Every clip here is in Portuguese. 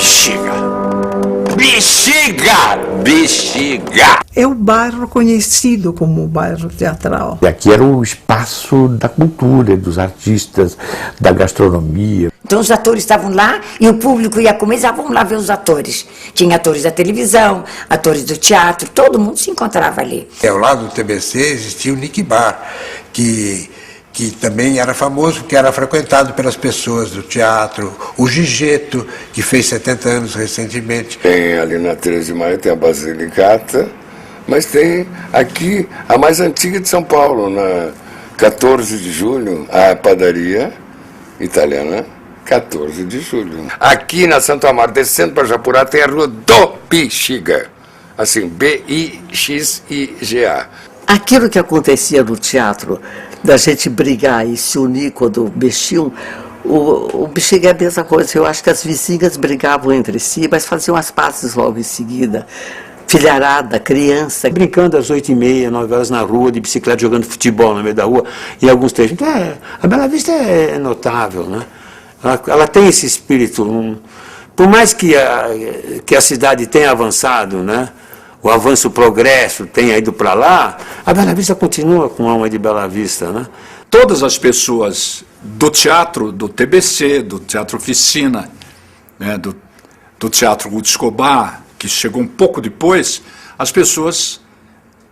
Bexiga. Bexiga! Bexiga! É o bairro conhecido como o bairro teatral. E aqui era o espaço da cultura, dos artistas, da gastronomia. Então os atores estavam lá e o público ia comer, vamos lá ver os atores. Tinha atores da televisão, atores do teatro, todo mundo se encontrava ali. Ao lado do TBC existia o Nick Bar, que também era famoso, porque era frequentado pelas pessoas do teatro. O Gigeto, que fez 70 anos recentemente. Tem ali na 13 de Maio, tem a Basilicata, mas tem aqui a mais antiga de São Paulo, na 14 de julho, a padaria italiana 14 de julho. Aqui na Santo Amaro, descendo para Japurá, tem a rua do Bexiga, assim, B-I-X-I-G-A. Aquilo que acontecia no teatro, da gente brigar e se unir quando mexiam, o Bexiga é a mesma coisa. Eu acho que as vizinhas brigavam entre si, mas faziam as pazes logo em seguida. Filharada, criança. Brincando às 8h30, 9 horas na rua, de bicicleta, jogando futebol no meio da rua, em alguns trechos. Então, a Bela Vista é notável, né? Ela tem esse espírito. Por mais que a cidade tenha avançado, né? O avanço, o progresso tenha ido para lá, a Bela Vista continua com alma de Bela Vista, né? Todas as pessoas do teatro, do TBC, do Teatro Oficina, né, do Teatro Guto Escobar, que chegou um pouco depois, as pessoas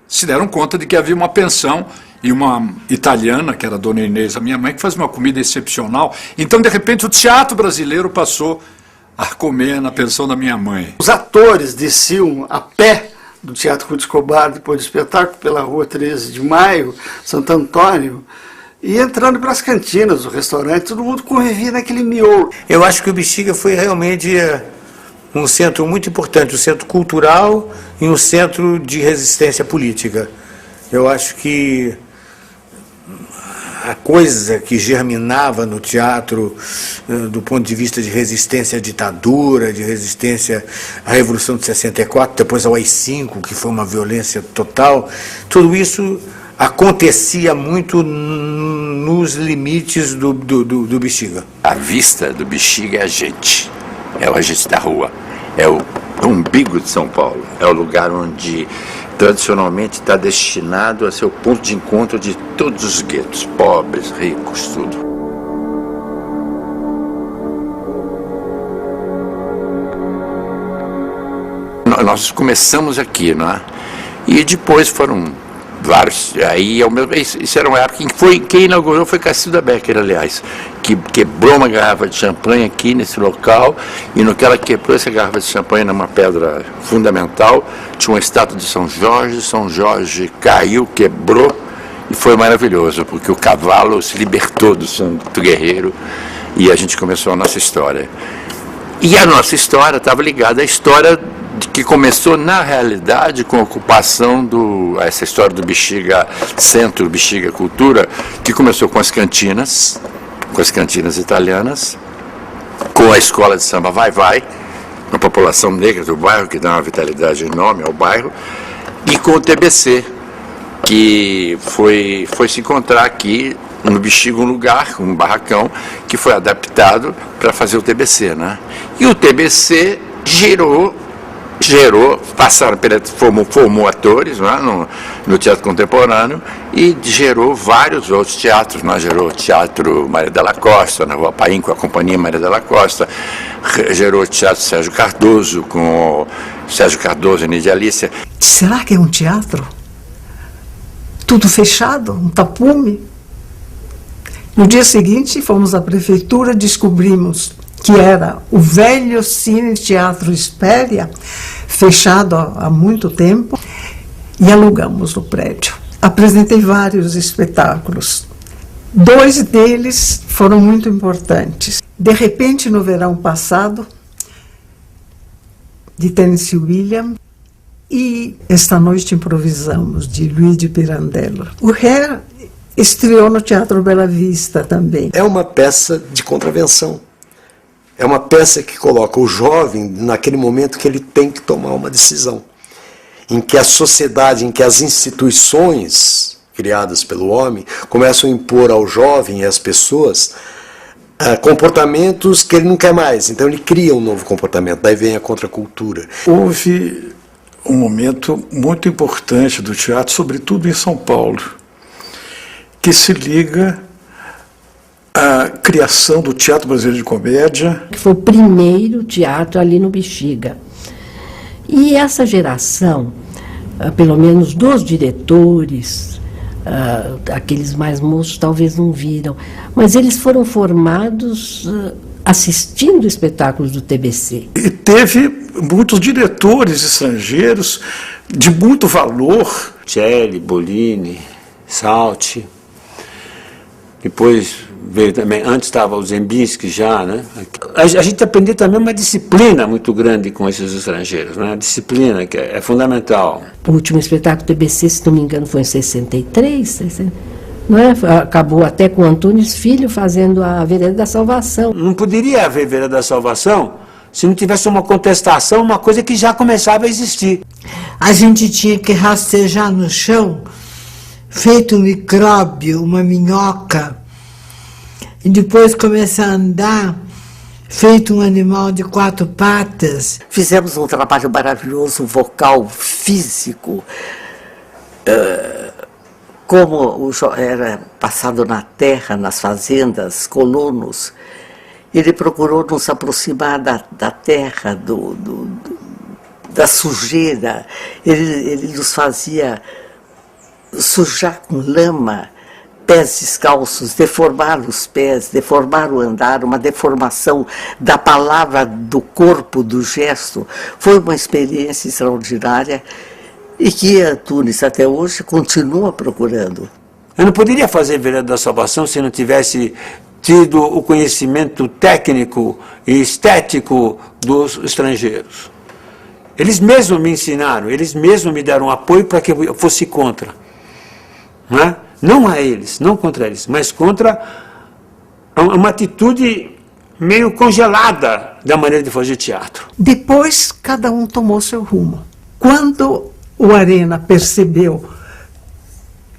se deram conta de que havia uma pensão e uma italiana, que era a Dona Inês, a minha mãe, que fazia uma comida excepcional. Então, de repente, o teatro brasileiro passou a comer na pensão da minha mãe. Os atores desciam a pé do Teatro Guto Escobar, depois do espetáculo, pela rua 13 de Maio, Santo Antônio, e entrando pelas cantinas, o restaurante, todo mundo convivia naquele miolo. Eu acho que o Bexiga foi realmente um centro muito importante, um centro cultural e um centro de resistência política. Eu acho que a coisa que germinava no teatro, do ponto de vista de resistência à ditadura, de resistência à Revolução de 64, depois ao AI-5, que foi uma violência total, tudo isso acontecia muito nos limites do Bexiga. A vista do Bexiga é a gente da rua, é o umbigo de São Paulo, é o lugar onde tradicionalmente está destinado a ser o ponto de encontro de todos os guetos, pobres, ricos, tudo. Nós começamos aqui, não é? E depois foram vários. Aí, isso era uma época quem inaugurou foi Cacilda Becker, aliás, que quebrou uma garrafa de champanhe aqui nesse local, e no que ela quebrou essa garrafa de champanhe numa pedra fundamental, tinha uma estátua de São Jorge caiu, quebrou, e foi maravilhoso, porque o cavalo se libertou do santo guerreiro, e a gente começou a nossa história. E a nossa história estava ligada à história que começou, na realidade, com a ocupação essa história do Bexiga Centro, Bexiga Cultura, que começou com as cantinas italianas, com a escola de samba Vai-Vai, uma população negra do bairro, que dá uma vitalidade enorme ao bairro, e com o TBC, que foi se encontrar aqui no Bexiga um lugar, um barracão, que foi adaptado para fazer o TBC, né? E o TBC formou atores, né, no teatro contemporâneo, e gerou vários outros teatros, né? Gerou o Teatro Maria Della Costa, na Rua Paim, com a Companhia Maria Della Costa, gerou o Teatro Sérgio Cardoso, com o Sérgio Cardoso e Nidia Alicia. Será que é um teatro? Tudo fechado, um tapume? No dia seguinte, fomos à prefeitura, descobrimos que era o velho Cine Teatro Espéria, fechado há muito tempo, e alugamos o prédio. Apresentei vários espetáculos. 2 deles foram muito importantes. De repente, no verão passado, de Tennessee Williams, e Esta Noite Improvisamos, de Luigi Pirandello. O Hair estreou no Teatro Bela Vista também. É uma peça de contravenção. É uma peça que coloca o jovem naquele momento que ele tem que tomar uma decisão, em que a sociedade, em que as instituições criadas pelo homem começam a impor ao jovem e às pessoas comportamentos que ele não quer mais. Então ele cria um novo comportamento, daí vem a contracultura. Houve um momento muito importante do teatro, sobretudo em São Paulo, que se liga à criação do Teatro Brasileiro de Comédia. Que foi o primeiro teatro ali no Bexiga. E essa geração, pelo menos dos diretores, aqueles mais moços talvez não viram, mas eles foram formados assistindo espetáculos do TBC. E teve muitos diretores estrangeiros de muito valor. Celli, Bolini, Salti. Depois veio também, antes estava o Zembinski já, né? A gente aprendeu também uma disciplina muito grande com esses estrangeiros, né? A disciplina que é fundamental. O último espetáculo do TBC, se não me engano, foi em 63, não é? Acabou até com o Antunes Filho fazendo a Vereda da Salvação. Não poderia haver Vereda da Salvação se não tivesse uma contestação, uma coisa que já começava a existir. A gente tinha que rastejar no chão, feito um micróbio, uma minhoca, e depois começar a andar, feito um animal de 4 patas. Fizemos um trabalho maravilhoso, vocal, físico, como era passado na terra, nas fazendas, colonos. Ele procurou nos aproximar da terra, da sujeira. Ele nos fazia sujar com lama, pés descalços, deformar os pés, deformar o andar, uma deformação da palavra, do corpo, do gesto. Foi uma experiência extraordinária e que Antunes até hoje continua procurando. Eu não poderia fazer Vereda da Salvação se não tivesse tido o conhecimento técnico e estético dos estrangeiros. Eles mesmos me ensinaram, eles mesmos me deram apoio para que eu fosse contra. Não é? Não a eles, não contra eles, mas contra uma atitude meio congelada da maneira de fazer teatro. Depois, cada um tomou seu rumo. Quando o Arena percebeu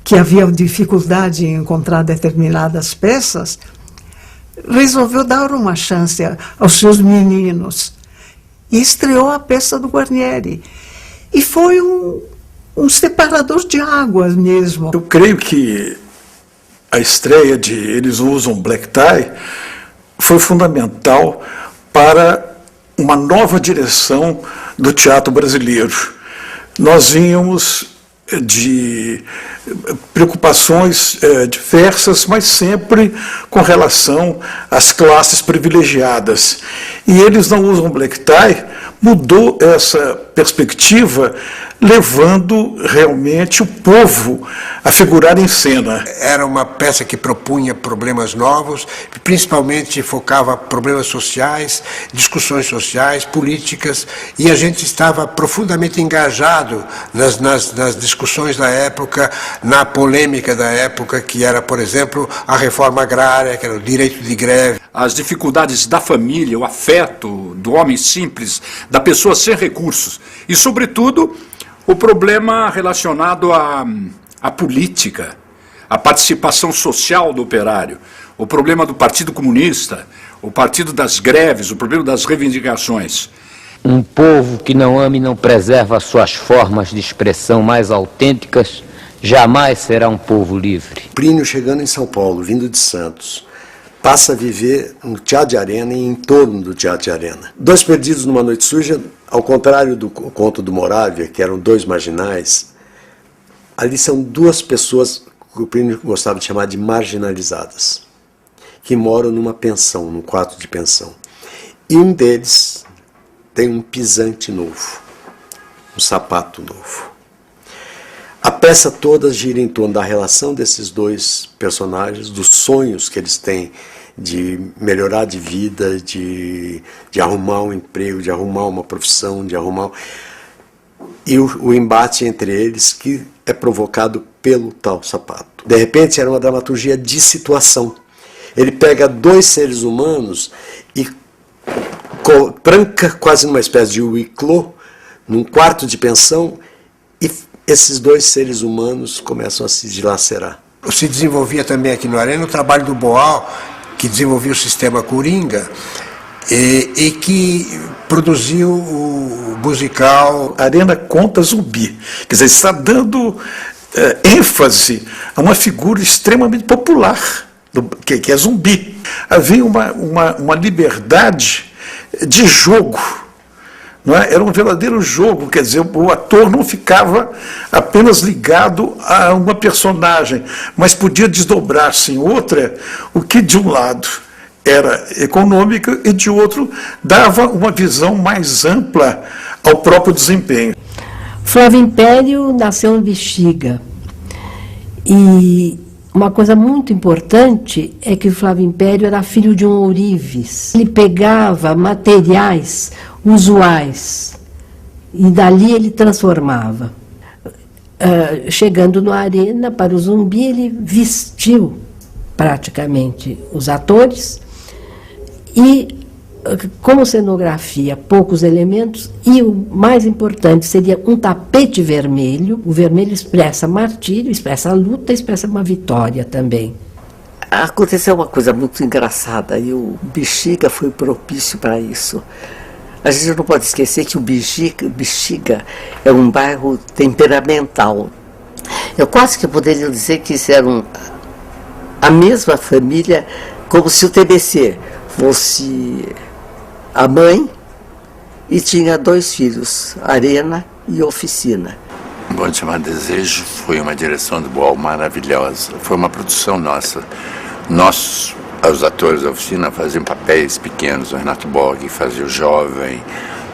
que havia dificuldade em encontrar determinadas peças, resolveu dar uma chance aos seus meninos. E estreou a peça do Guarnieri. E foi um separador de águas mesmo. Eu creio que a estreia de Eles Usam Black Tie foi fundamental para uma nova direção do teatro brasileiro. Nós vínhamos de preocupações diversas, mas sempre com relação às classes privilegiadas. E Eles Não Usam Black Tie mudou essa perspectiva, levando realmente o povo a figurar em cena. Era uma peça que propunha problemas novos, principalmente focava problemas sociais, discussões sociais, políticas, e a gente estava profundamente engajado nas discussões da época, na polêmica da época, que era, por exemplo, a reforma agrária, que era o direito de greve. As dificuldades da família, o afeto do homem simples, da pessoa sem recursos e, sobretudo, o problema relacionado à política, à participação social do operário, o problema do Partido Comunista, o partido das greves, o problema das reivindicações. Um povo que não ama e não preserva suas formas de expressão mais autênticas jamais será um povo livre. Plínio, chegando em São Paulo, vindo de Santos, passa a viver no Teatro de Arena e em torno do Teatro de Arena. Dois Perdidos numa Noite Suja, ao contrário do conto do Moravia, que eram dois marginais, ali são duas pessoas que o Plínio gostava de chamar de marginalizadas, que moram numa pensão, num quarto de pensão. E um deles tem um pisante novo, um sapato novo. A peça toda gira em torno da relação desses dois personagens, dos sonhos que eles têm de melhorar de vida, de arrumar um emprego, de arrumar uma profissão, de arrumar... E o embate entre eles que é provocado pelo tal sapato. De repente era uma dramaturgia de situação. Ele pega dois seres humanos e tranca quase numa espécie de huis clos, num quarto de pensão, e esses dois seres humanos começam a se dilacerar. Se desenvolvia também aqui no Arena o trabalho do Boal, que desenvolveu o sistema Coringa e que produziu o musical Arena conta Zumbi. Quer dizer, está dando ênfase a uma figura extremamente popular, que é Zumbi. Havia uma liberdade de jogo. Não é? Era um verdadeiro jogo, quer dizer, o ator não ficava apenas ligado a uma personagem, mas podia desdobrar-se em outra, o que de um lado era econômico e de outro dava uma visão mais ampla ao próprio desempenho. Flávio Império nasceu em Bexiga. E uma coisa muito importante é que o Flávio Império era filho de um ourives. Ele pegava materiais usuais e dali ele transformava. Chegando no Arena para o Zumbi, ele vestiu praticamente os atores e, como cenografia, poucos elementos, e o mais importante seria um tapete vermelho. O vermelho expressa martírio, expressa a luta, expressa uma vitória também. Aconteceu uma coisa muito engraçada e o Bexiga foi propício para isso. A gente não pode esquecer que o Bexiga é um bairro temperamental. Eu quase que poderia dizer que isso era a mesma família, como se o TBC fosse a mãe e tinha 2 filhos, Arena e Oficina. Bom de Chamar Desejo foi uma direção de Boal maravilhosa. Foi uma produção nossa. Nós, os atores da Oficina, faziam papéis pequenos. O Renato Borg fazia o jovem,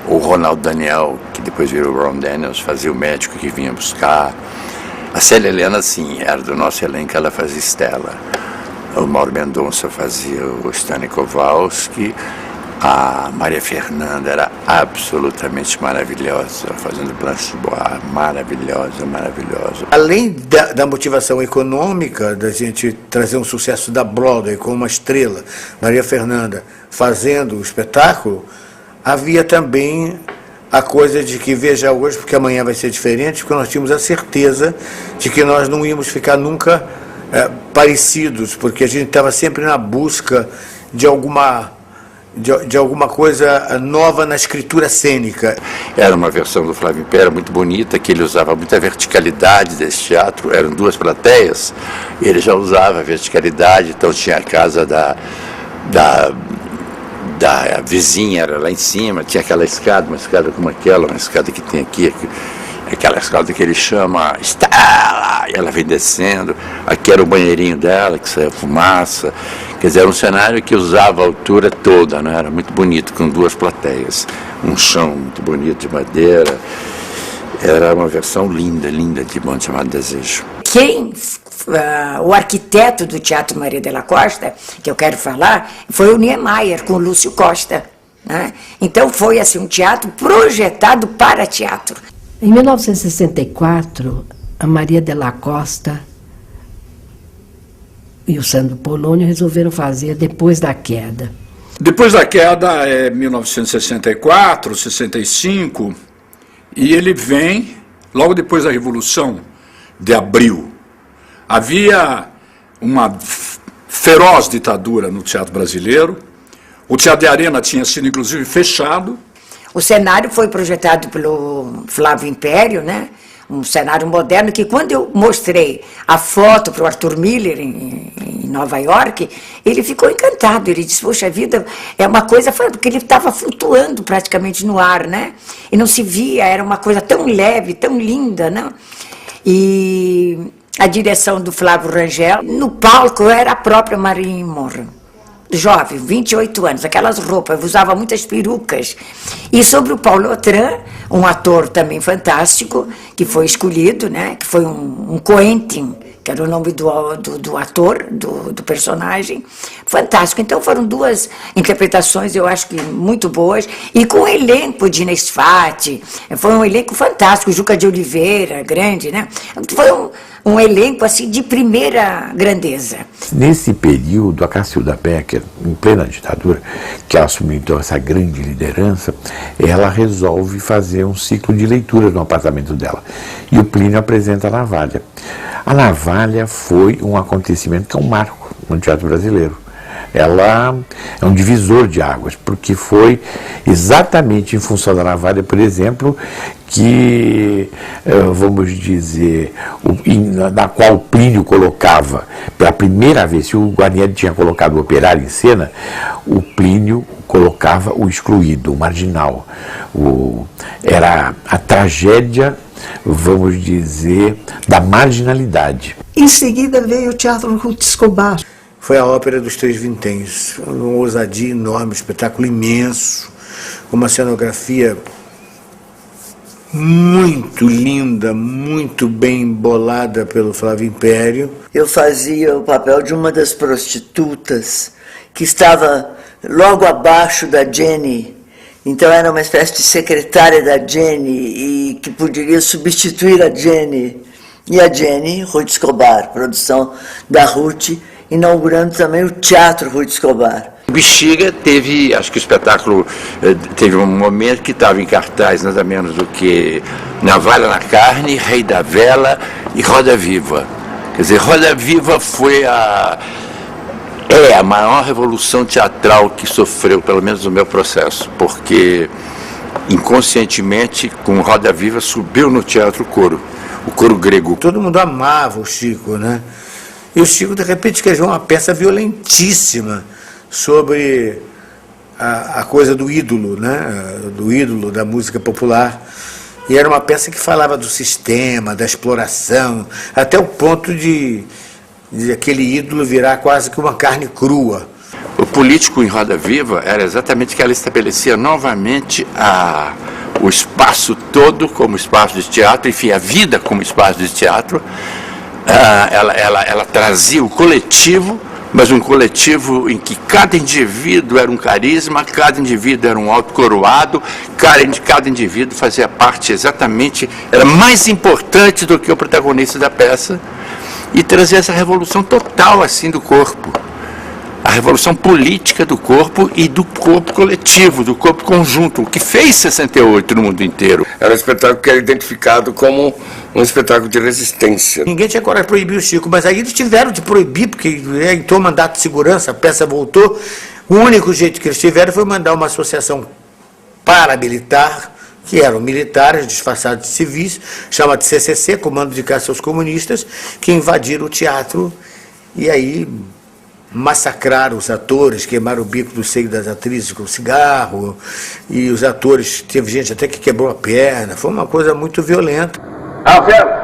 o Ronaldo Daniel, que depois virou o Ron Daniels, fazia o médico que vinha buscar. A Célia Helena, sim, era do nosso elenco, ela fazia Estela. O Mauro Mendonça fazia o Stanley Kowalski. A Maria Fernanda era absolutamente maravilhosa, fazendo Blanche de Bois, maravilhosa, maravilhosa. Além da motivação econômica, da gente trazer um sucesso da Broadway com uma estrela, Maria Fernanda, fazendo o espetáculo, havia também a coisa de que veja hoje, porque amanhã vai ser diferente, porque nós tínhamos a certeza de que nós não íamos ficar nunca parecidos, porque a gente estava sempre na busca de alguma coisa nova na escritura cênica. Era uma versão do Flávio Império muito bonita, que ele usava muita verticalidade desse teatro. Eram 2 plateias, ele já usava a verticalidade, então tinha a casa da vizinha, era lá em cima, tinha aquela escada, uma escada como aquela, uma escada que tem aqui, aquela escada que ele chama Estela, e ela vem descendo. Aqui era o banheirinho dela, que saía fumaça. Quer dizer, era um cenário que usava a altura toda, né? Era muito bonito, com 2 plateias. Um chão muito bonito de madeira. Era uma versão linda, linda de Bom de Chamar Desejo. O arquiteto do Teatro Maria de la Costa, que eu quero falar, foi o Niemeyer, com o Lúcio Costa, né? Então foi assim, um teatro projetado para teatro. Em 1964, a Maria de la Costa e o Sandro Polônio resolveram fazer Depois da Queda. Depois da Queda é 1964, 65, e ele vem logo depois da Revolução de Abril. Havia uma feroz ditadura no teatro brasileiro. O Teatro de Arena tinha sido, inclusive, fechado. O cenário foi projetado pelo Flávio Império, né? Um cenário moderno que, quando eu mostrei a foto para o Arthur Miller em Nova York, ele ficou encantado. Ele disse, poxa vida, é uma coisa... Porque ele estava flutuando praticamente no ar, né? E não se via, era uma coisa tão leve, tão linda, né? E a direção do Flávio Rangel, no palco era a própria Marilyn Monroe. Jovem, 28 anos, aquelas roupas, usava muitas perucas. E sobre o Paulo Autran, um ator também fantástico, que foi escolhido, né, que foi um Quentin, que era o nome do ator, do personagem, fantástico. Então foram 2 interpretações, eu acho que muito boas, e com o elenco de Inês Fati, foi um elenco fantástico, Juca de Oliveira, grande, né? Foi um elenco assim de primeira grandeza. Nesse período, a Cacilda Becker, em plena ditadura, que assumiu então essa grande liderança, ela resolve fazer um ciclo de leitura no apartamento dela. E o Plínio apresenta a Navalha. A Navalha foi um acontecimento que é um marco no teatro brasileiro. ela é um divisor de águas, porque foi exatamente em função da navalha, por exemplo, que, vamos dizer, na qual Plínio colocava, pela primeira vez, se o Guarnieri tinha colocado o operário em cena, o Plínio colocava o excluído, o marginal. Era a tragédia, vamos dizer, da marginalidade. Em seguida veio o Teatro Ruth Escobar. Foi a Ópera dos Três Vinténs, uma ousadia enorme, um espetáculo imenso, uma cenografia muito linda, muito bem bolada pelo Flávio Império. Eu fazia o papel de uma das prostitutas que estava logo abaixo da Jenny. Então era uma espécie de secretária da Jenny e que poderia substituir a Jenny. E a Jenny, Ruth Escobar, produção da Ruth, inaugurando também o Teatro Ruth Escobar. Bexiga teve, acho que o espetáculo teve um momento que estava em cartaz nada menos do que Navalha na Carne, Rei da Vela e Roda Viva. Quer dizer, Roda Viva foi a maior revolução teatral que sofreu, pelo menos no meu processo, porque inconscientemente, com Roda Viva, subiu no teatro o coro grego. Todo mundo amava o Chico, né? E o Chico, de repente, escreveu uma peça violentíssima sobre a coisa do ídolo, né? Do ídolo da música popular. E era uma peça que falava do sistema, da exploração, até o ponto de aquele ídolo virar quase que uma carne crua. O político em Roda Viva era exatamente que ela estabelecia novamente o espaço todo como espaço de teatro, enfim, a vida como espaço de teatro. Ela trazia o coletivo, mas um coletivo em que cada indivíduo era um carisma, cada indivíduo era um autocoroado, cada indivíduo fazia parte exatamente, era mais importante do que o protagonista da peça, e trazia essa revolução total assim do corpo, a revolução política do corpo e do corpo coletivo, do corpo conjunto, o que fez 68 no mundo inteiro. Era um espetáculo que era identificado como um espetáculo de resistência. Ninguém tinha coragem de proibir o Chico, mas aí eles tiveram de proibir, porque entrou mandato de segurança, a peça voltou. O único jeito que eles tiveram foi mandar uma associação paramilitar, que eram militares disfarçados de civis, chama de CCC, Comando de Caça aos Comunistas, que invadiram o teatro e aí massacraram os atores, queimaram o bico do seio das atrizes com cigarro, e os atores, teve gente até que quebrou a perna, foi uma coisa muito violenta. A vela!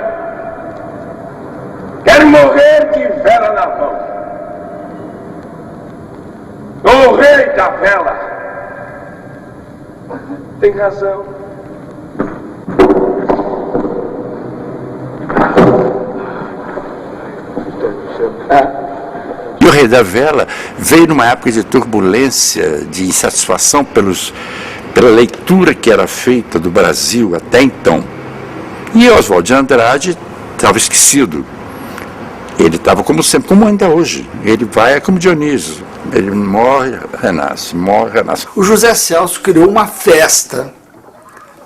Quero morrer de vela na mão! O rei da vela! Tem razão. E o Rei da Vela veio numa época de turbulência, de insatisfação pela leitura que era feita do Brasil até então. E Oswald de Andrade estava esquecido. Ele estava como sempre, como ainda hoje. Ele vai como Dionísio. Ele morre, renasce, morre, renasce. O José Celso criou uma festa,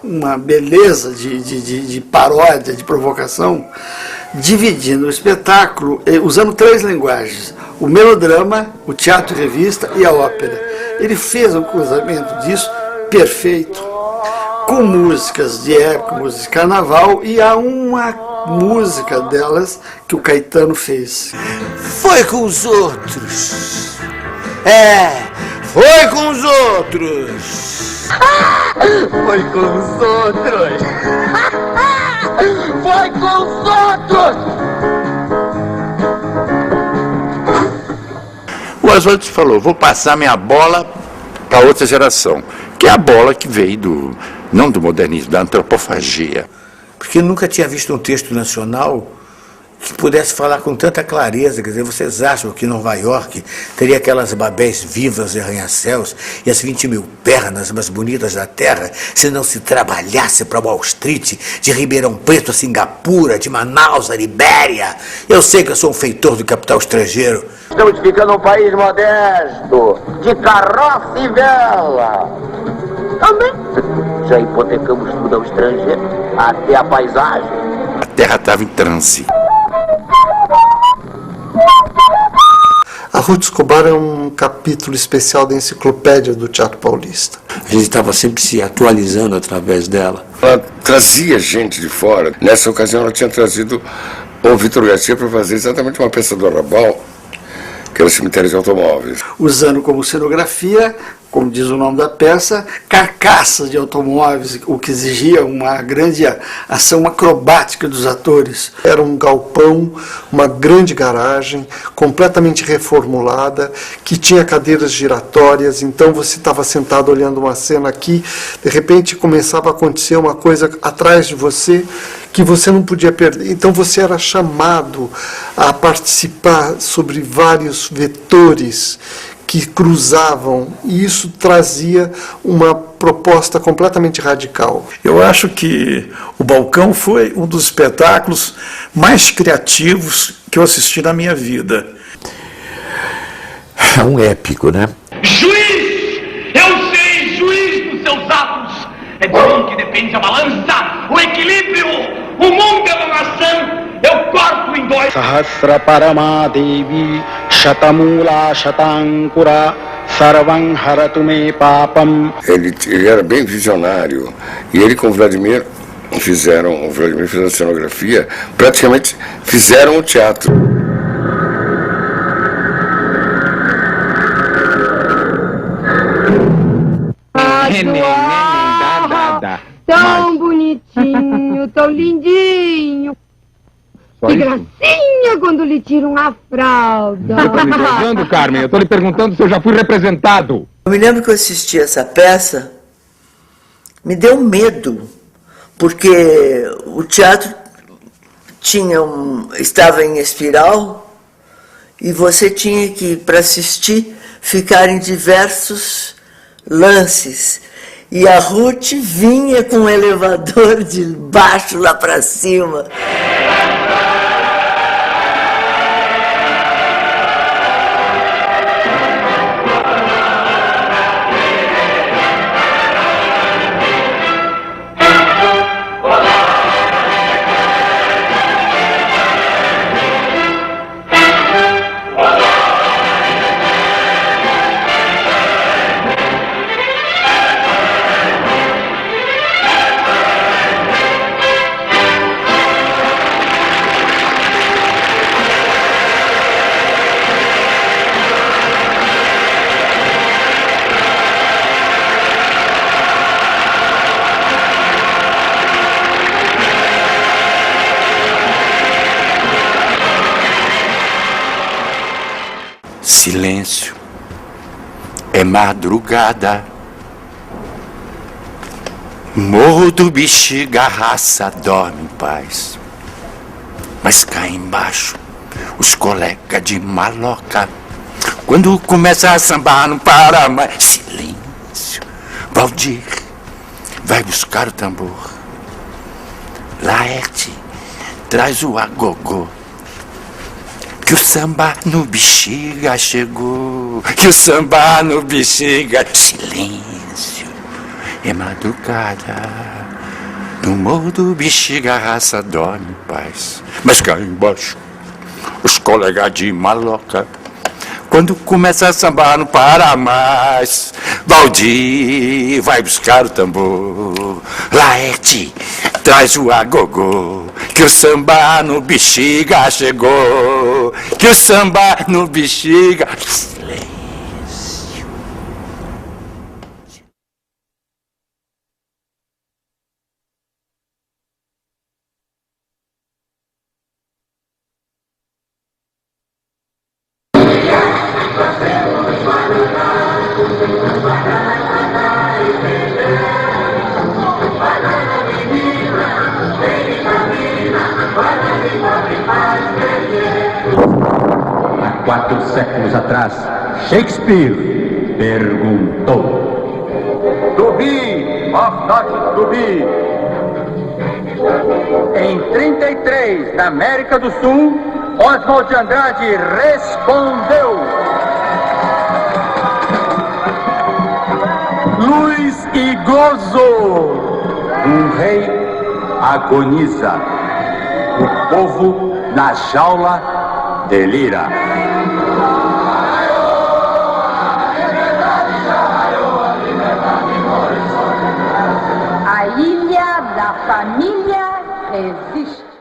uma beleza de paródia, de provocação, dividindo o espetáculo, usando 3 linguagens: o melodrama, o teatro revista e a ópera. Ele fez um cruzamento disso perfeito, com músicas de época, músicas de carnaval, e há uma música delas que o Caetano fez. Foi com os outros. Foi com os outros. Foi com os outros. Foi com os outros. O Oswald falou, vou passar minha bola para outra geração, que é a bola que veio não do modernismo, da antropofagia. Porque nunca tinha visto um texto nacional que pudesse falar com tanta clareza. Quer dizer, vocês acham que Nova York teria aquelas babés vivas e arranha-céus e as 20 mil pernas mais bonitas da terra se não se trabalhasse para Wall Street, de Ribeirão Preto a Singapura, de Manaus a Libéria? Eu sei que eu sou um feitor do capital estrangeiro. Estamos ficando um país modesto, de carroça e vela. Também já hipotecamos tudo ao estrangeiro, até a paisagem. A terra estava em transe. A Ruth Escobar é um capítulo especial da enciclopédia do Teatro Paulista. A gente estava sempre se atualizando através dela. Ela trazia gente de fora. Nessa ocasião ela tinha trazido o Vitor Garcia para fazer exatamente uma peça do Arrabal, que era o Cemitério de Automóveis. Usando como cenografia, como diz o nome da peça, carcaças de automóveis, o que exigia uma grande ação acrobática dos atores. Era um galpão, uma grande garagem, completamente reformulada, que tinha cadeiras giratórias, então você estava sentado olhando uma cena aqui, de repente começava a acontecer uma coisa atrás de você que você não podia perder. Então você era chamado a participar sobre vários vetores que cruzavam, e isso trazia uma proposta completamente radical. Eu acho que o Balcão foi um dos espetáculos mais criativos que eu assisti na minha vida. É um épico, né? Juiz! Eu sei, juiz dos seus atos! É de mim que depende a balança, o equilíbrio! O mundo é uma maçã! Eu corto em dois! Sahasra Paramadevi Shatamula Shatankura Sarvam Haratume Papam. Ele era bem visionário. E ele com o Vladimir fizeram a cenografia, praticamente fizeram o teatro. Tão bonitinho, tão lindinho. Que gracinha quando lhe tiram a fralda. Você está me perguntando, Carmen? Eu estou lhe perguntando se eu já fui representado. Eu me lembro que eu assisti essa peça, me deu medo, porque o teatro estava em espiral e você tinha que, para assistir, ficar em diversos lances. E a Ruth vinha com um elevador de baixo lá para cima. Silêncio, é madrugada. Morro do Bexiga, a raça dorme em paz. Mas cá embaixo, os colegas de maloca, quando começa a sambar não para mais. Silêncio, Valdir, vai buscar o tambor. Laerte, traz o agogô. Que o samba no Bexiga chegou, que o samba no Bexiga. Silêncio, é madrugada. No morro do Bexiga a raça dorme em paz. Mas cá embaixo, os colegas de maloca, quando começa a sambar não para mais. Valdir, vai buscar o tambor. Laerte, traz o agogô. Que o samba no Bexiga chegou, que o samba no Bexiga. Silêncio. Há 4 séculos atrás, Shakespeare perguntou: To be or not to be? Em 33, na América do Sul, Oswald de Andrade respondeu: Luz e gozo. Um rei agoniza, o povo na jaula delira. a família resiste.